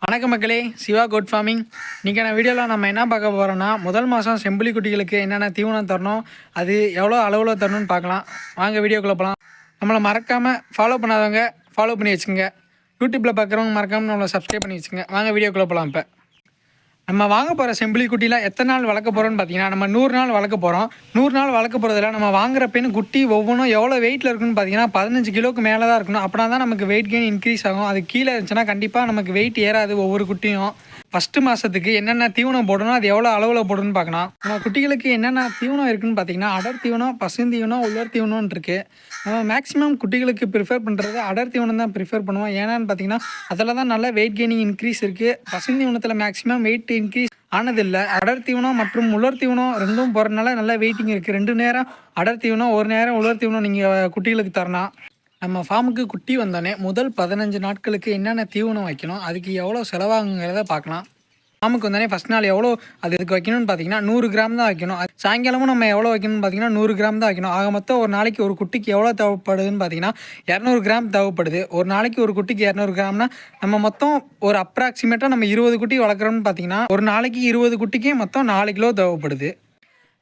வணக்கம் மக்களே, Siva code farming. இன்றைக்கான வீடியோவில் நம்ம என்ன பார்க்க போகிறோன்னா, முதல் மாதம் செம்புலி குட்டிகளுக்கு என்னென்ன தீவனம் தரணும், அது எவ்வளோ அளவில் தரணும்னு பார்க்கலாம். வாங்க வீடியோக்குள்ளே போகலாம். நம்மளை மறக்காமல் ஃபாலோ பண்ணாதவங்க ஃபாலோ பண்ணி வச்சுங்க. யூடியூப்பில் பார்க்குறவங்க மறக்காமல் நம்மளை சப்ஸ்கிரைப் பண்ணி வச்சுங்க. வாங்க வீடியோக்குள்ளே போகலாம். இப்போ நம்ம வாங்க போகிற செம்பிலி குட்டியில் எத்தனை நாள் வளர்க்க போகிறோன்னு பார்த்தீங்கன்னா, நம்ம 100 நாள் வளர்க்க போகிறோம். 100 நாள் வளர்க்க போகிறதுல நம்ம வாங்குற பெண் குட்டி ஒவ்வொன்றும் எவ்வளோ வெயிட்டில் இருக்குன்னு பார்த்தீங்கன்னா 15 கிலோக்கு மேலே தான் இருக்கணும். அப்படின்னா தான் நமக்கு வெயிட் கெயின் இன்க்ரீஸ் ஆகும். அது கீழே இருந்துச்சுன்னா கண்டிப்பாக நமக்கு வெயிட் ஏறாது. ஒவ்வொரு குட்டியும் ஃபஸ்ட்டு மாதத்துக்கு என்னென்ன தீவனம் போடணும், அது எவ்வளோ அளவில் போடணும்னு பார்க்கலாம். நம்ம குட்டிகளுக்கு என்னென்ன தீவனம் இருக்குதுன்னு பார்த்தீங்கன்னா, அடர் தீவனம், பசுந்தீவனம், உலர் தீவனம்னு இருக்குது. நம்ம மேக்ஸிமம் குட்டிகளுக்கு ப்ரிஃபர் பண்ணுறது அடர் தீவனம் தான் ப்ரிஃபர் பண்ணுவோம். ஏன்னான்னு பார்த்தீங்கன்னா, அதில் தான் நல்ல வெயிட் கெய்னிங் இன்க்ரீஸ் இருக்குது. பசுந்தீவனத்தில் மேக்ஸிமம் வெயிட் இன்க்ரீஸ் ஆனதில்லை. அடர் தீவனம் மற்றும் உலர் தீவனம் ரெண்டும் போகிறதுனால நல்ல வெயிட்டிங் இருக்குது. 2 நேரம் அடர் தீவனம், 1 நேரம் உலர் தீவனம் நீங்கள் குட்டிகளுக்கு தரலாம். நம்ம ஃபார்முக்கு குட்டி வந்தோடனே முதல் 15 நாட்களுக்கு என்னென்ன தீவனம் வைக்கணும், அதுக்கு எவ்வளோ செலவாகுங்கிறத பார்க்கலாம். ஃபார்முக்கு வந்தோடனே ஃபஸ்ட் நாள் எவ்வளோ அதுக்கு வைக்கணும்னு பார்த்தீங்கன்னா 100 கிராம் தான் வைக்கணும். அது சாயங்காலமும் நம்ம எவ்வளோ வைக்கணும்னு பார்த்தீங்கன்னா 100 கிராம் தான் வைக்கணும். ஆக மொத்தம் ஒரு நாளைக்கு ஒரு குட்டிக்கு எவ்வளோ தேவைப்படுதுன்னு பார்த்தீங்கன்னா 200 கிராம் தேவைப்படுது. ஒரு நாளைக்கு ஒரு குட்டிக்கு 200 கிராம்னா நம்ம மொத்தம் ஒரு அப்ராக்சிமேட்டாக நம்ம 20 குட்டி வளர்க்குறோம்னு பார்த்தீங்கன்னா ஒரு நாளைக்கு 20 குட்டிக்கு மொத்தம் 4 கிலோ தேவைப்படுது.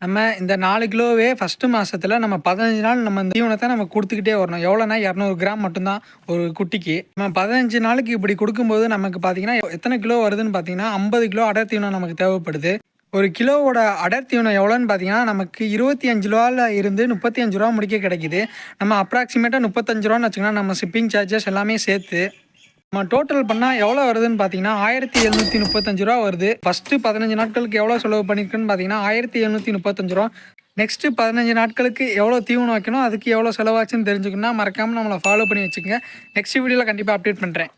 நம்ம இந்த 4 கிலோவே ஃபஸ்ட்டு மாதத்தில் நம்ம 15 நாள் நம்ம இந்த தீவனத்தை நம்ம கொடுத்துக்கிட்டே வரணும். எவ்வளோனா 200 கிராம் மட்டும்தான் ஒரு குட்டிக்கு. நம்ம 15 நாளுக்கு இப்படி கொடுக்கும்போது நமக்கு பார்த்தீங்கன்னா எத்தனை கிலோ வருதுன்னு பார்த்தீங்கன்னா 50 கிலோ அடர் தீவனம் நமக்கு தேவைப்படுது. ஒரு கிலோவோட அடர் தீவனம் எவ்வளோன்னு பார்த்தீங்கன்னா நமக்கு 25 ரூபாவில் இருந்து 35 ரூபா முடிக்க கிடைக்கிது. நம்ம அப்ராக்சிமேட்டாக 35 ரூபான்னு வச்சுக்கோங்கன்னா நம்ம ஷிப்பிங் சார்ஜஸ் எல்லாமே சேர்த்து நம்ம டோட்டல் பண்ணால் எவ்வளோ வருதுன்னு பார்த்தீங்கன்னா 1735 ரூபா வருது. ஃபஸ்ட்டு 15 நாட்களுக்கு எவ்வளோ செலவு பண்ணியிருக்குன்னு பார்த்தீங்கன்னா 1735 ரூபா. நெக்ஸ்ட்டு 15 நாட்களுக்கு எவ்வளோ தீவனம் வைக்கணும், அதுக்கு எவ்வளோ செலவாச்சுன்னு தெரிஞ்சுக்கணும்னா மறக்காமல் நம்மளை ஃபாலோ பண்ணி வச்சுக்கோங்க. நெக்ஸ்ட் வீடியோவில் கண்டிப்பாக அப்டேட் பண்ணுறேன்.